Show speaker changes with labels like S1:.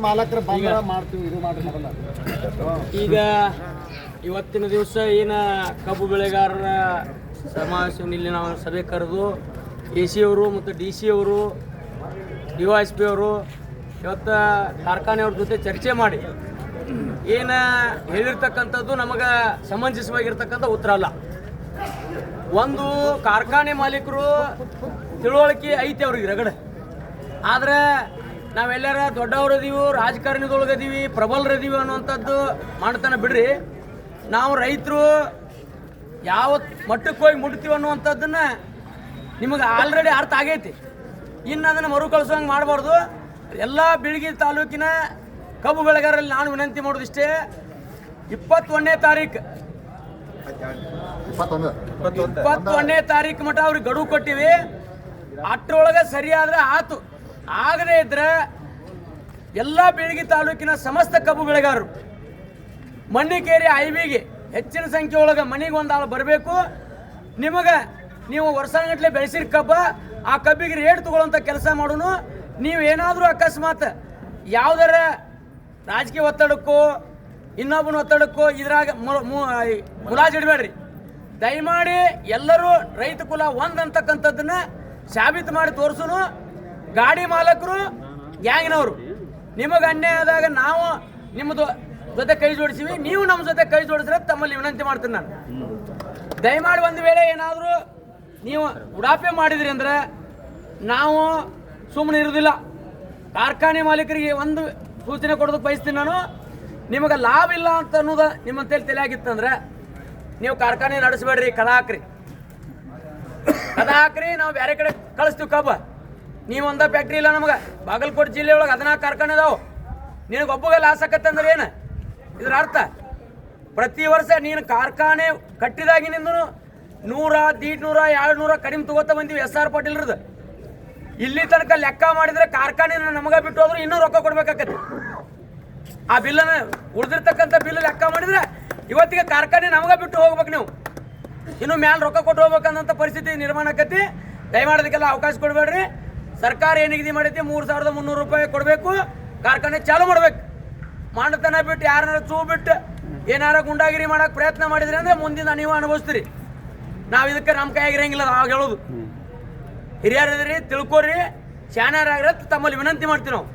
S1: ಮಾಲಕರ ಬಂದ ಮಾಡ್ತೀವಿ ಇದು ಮಾಡ್ರಿ ಮಾಡಲ್ಲ.
S2: ಈಗ ಇವತ್ತಿನ ದಿವಸ ಏನು ಕಬ್ಬು ಬೆಳೆಗಾರರ ಸಮಾವೇಶವನ್ನು ಇಲ್ಲಿ ನಾವು ಸಭೆ ಕರೆದು AC ಅವರು ಮತ್ತು DC ಅವರು DYSP ಅವರು ಇವತ್ತು ಕಾರ್ಖಾನೆಯವ್ರ ಜೊತೆ ಚರ್ಚೆ ಮಾಡಿ ಏನು ಹೇಳಿರ್ತಕ್ಕಂಥದ್ದು ನಮಗೆ ಸಮಂಜಸವಾಗಿರ್ತಕ್ಕಂಥ ಉತ್ತರ ಅಲ್ಲ. ಒಂದು ಕಾರ್ಖಾನೆ ಮಾಲೀಕರು ತಿಳುವಳಿಕೆ ಐತಿ ಅವ್ರಿಗೆ ರಗಡೆ, ಆದರೆ ನಾವೆಲ್ಲರ ದೊಡ್ಡವ್ರು ಅದೀವಿ, ರಾಜಕಾರಣಿದೊಳಗದೀವಿ, ಪ್ರಬಲರದೀವಿ ಅನ್ನುವಂಥದ್ದು ಮಾಡ್ತಾನೆ ಬಿಡ್ರಿ. ನಾವು ರೈತರು ಯಾವ ಮಟ್ಟಕ್ಕೆ ಹೋಗಿ ಮುಟ್ತೀವಿ ಅನ್ನುವಂಥದ್ದನ್ನು ನಿಮಗೆ ಆಲ್ರೆಡಿ ಅರ್ಥ ಆಗೈತಿ. ಇನ್ನು ಅದನ್ನು ಮರುಕಳಿಸೋಂಗೆ ಮಾಡಬಾರ್ದು. ಎಲ್ಲ ಬೀಳಗಿ ತಾಲೂಕಿನ ಕಬ್ಬು ಬೆಳೆಗಾರರಲ್ಲಿ ನಾನು ವಿನಂತಿ ಮಾಡೋದಿಷ್ಟೇ, 21ನೇ ತಾರೀಕು 21ನೇ ತಾರೀಕು ಮಟ್ಟ ಅವ್ರಿಗೆ ಗಡುವು ಕೊಟ್ಟಿವಿ. ಅಷ್ಟರೊಳಗೆ ಸರಿಯಾದ್ರೆ ಆತು, ಆಗದೇ ಇದ್ರೆ ಎಲ್ಲ ಬೀಳಗಿ ತಾಲೂಕಿನ ಸಮಸ್ತ ಕಬ್ಬು ಬೆಳೆಗಾರರು ಮಣ್ಣಿಕೇರಿ IBಗೆ ಹೆಚ್ಚಿನ ಸಂಖ್ಯೆ ಒಳಗೆ ಮನೆಗೆ ಒಂದು ಆಳು ಬರಬೇಕು. ನಿಮಗೆ ನೀವು ವರ್ಷಗಟ್ಟಲೆ ಬೆಳೆಸಿದ ಕಬ್ಬ ಆ ಕಬ್ಬಿಗೆ ರೇಟ್ ತಗೊಳ್ಳೋಂಥ ಕೆಲಸ ಮಾಡೋನು. ನೀವು ಏನಾದರೂ ಅಕಸ್ಮಾತ್ ಯಾವುದರ ರಾಜಕೀಯ ಒತ್ತಡಕ್ಕೋ ಇನ್ನೊಬ್ಬನ ಒತ್ತಡಕ್ಕೋ ಇದ್ರಾಗ ಮುಲಾಜಿಡಬೇಡ್ರಿ. ದಯಮಾಡಿ ಎಲ್ಲರೂ ರೈತ ಕುಲ ಒಂದಂತಕ್ಕಂಥದ್ದನ್ನ ಸಾಬೀತು ಮಾಡಿ ತೋರಿಸೋನು. ಗಾಡಿ ಮಾಲಕರು ಗ್ಯಾಂಗ್ನವರು ನಿಮಗೆ ಅನ್ಯಾಯ ಆದಾಗ ನಾವು ನಿಮ್ಮದು ಜೊತೆ ಕೈ ಜೋಡಿಸಿವಿ, ನೀವು ನಮ್ಮ ಜೊತೆ ಕೈ ಜೋಡಿಸ್ರೆ ತಮ್ಮಲ್ಲಿ ವಿನಂತಿ ಮಾಡ್ತೀನಿ ನಾನು. ದಯಮಾಡಿ ಒಂದು ವೇಳೆ ಏನಾದರೂ ನೀವು ಉಡಾಪೆ ಮಾಡಿದ್ರಿ ಅಂದ್ರೆ ನಾವು ಸುಮ್ಮನೆ ಇರೋದಿಲ್ಲ. ಕಾರ್ಖಾನೆ ಮಾಲೀಕರಿಗೆ ಒಂದು ಸೂಚನೆ ಕೊಡೋದಕ್ಕೆ ಬಯಸ್ತೀನಿ ನಾನು. ನಿಮಗೆ ಲಾಭ ಇಲ್ಲ ಅಂತ ಅನ್ನೋದು ನಿಮ್ಮ ತಲೆಯಾಗಿತ್ತಂದ್ರೆ ನೀವು ಕಾರ್ಖಾನೆ ನಡೆಸಬೇಡ್ರಿ, ಕದ ಹಾಕ್ರಿ. ನಾವು ಬೇರೆ ಕಡೆ ಕಳಿಸ್ತೀವಿ ಕಬ್ಬ. ನೀವು ಒಂದ ಫ್ಯಾಕ್ಟ್ರಿ ಇಲ್ಲ ನಮಗೆ. ಬಾಗಲಕೋಟೆ ಜಿಲ್ಲೆ ಒಳಗೆ 14 ಕಾರ್ಖಾನೆ ಅದಾವು. ನಿನಗೆ ಒಬ್ಬಗೆ ಲಾಸ್ ಆಕತ್ತಂದ್ರೆ ಏನು ಇದ್ರ ಅರ್ಥ? ಪ್ರತಿ ವರ್ಷ ನೀನು ಕಾರ್ಖಾನೆ ಕಟ್ಟಿದಾಗಿನಿಂದ 100, 150, 200 ಕಡಿಮೆ ತಗೋತಾ ಬಂದೀವಿ. SR ಪಾಟೀಲ್ರದ್ದು ಇಲ್ಲಿ ತನಕ ಲೆಕ್ಕ ಮಾಡಿದ್ರೆ ಕಾರ್ಖಾನೆ ನಮಗೆ ಬಿಟ್ಟು ಹೋದ್ರು ಇನ್ನೂ ರೊಕ್ಕ ಕೊಡ್ಬೇಕಾಗತ್ತೆ. ಆ ಬಿಲ್ಲನ್ನು ಉಳಿದಿರ್ತಕ್ಕಂಥ ಬಿಲ್ ಲೆಕ್ಕ ಮಾಡಿದ್ರೆ ಇವತ್ತಿಗೆ ಕಾರ್ಖಾನೆ ನಮಗೆ ಬಿಟ್ಟು ಹೋಗ್ಬೇಕು. ನೀವು ಇನ್ನು ಮ್ಯಾಲೆ ರೊಕ್ಕ ಕೊಟ್ಟು ಹೋಗ್ಬೇಕನ್ನೋಂಥ ಪರಿಸ್ಥಿತಿ ನಿರ್ಮಾಣ ಆಕತಿ. ದಯಮಾಡೋದಕ್ಕೆಲ್ಲ ಅವಕಾಶ ಕೊಡಬೇಡ್ರಿ. ಸರ್ಕಾರ ಏನು ನಿಗದಿ ಮಾಡೈತಿ 3300 ರೂಪಾಯಿ ಕೊಡಬೇಕು, ಕಾರ್ಖಾನೆ ಚಾಲು ಮಾಡ್ಬೇಕು. ಮಾಡತನ ಬಿಟ್ಟು ಯಾರನ್ನಾರ ಚೂ ಬಿಟ್ಟು ಏನಾರ ಗುಂಡಾಗಿರಿ ಮಾಡೋಕೆ ಪ್ರಯತ್ನ ಮಾಡಿದ್ರಿ ಅಂದರೆ ಮುಂದಿನ ನೀವು ಅನುಭವಿಸ್ತೀರಿ. ನಾವು ಇದಕ್ಕೆ ನಮ್ಮ ಕೈಯಾಗಿರಂಗಿಲ್ಲ. ಅವಾಗ ಹೇಳೋದು ಹಿರಿಯರದ್ರಿ, ತಿಳ್ಕೊರಿ, ಶಾನ್ಯಾರಾಗ್ರಿ ತಮ್ಮಲ್ಲಿ ವಿನಂತಿ ಮಾಡ್ತೀವಿ ನಾವು.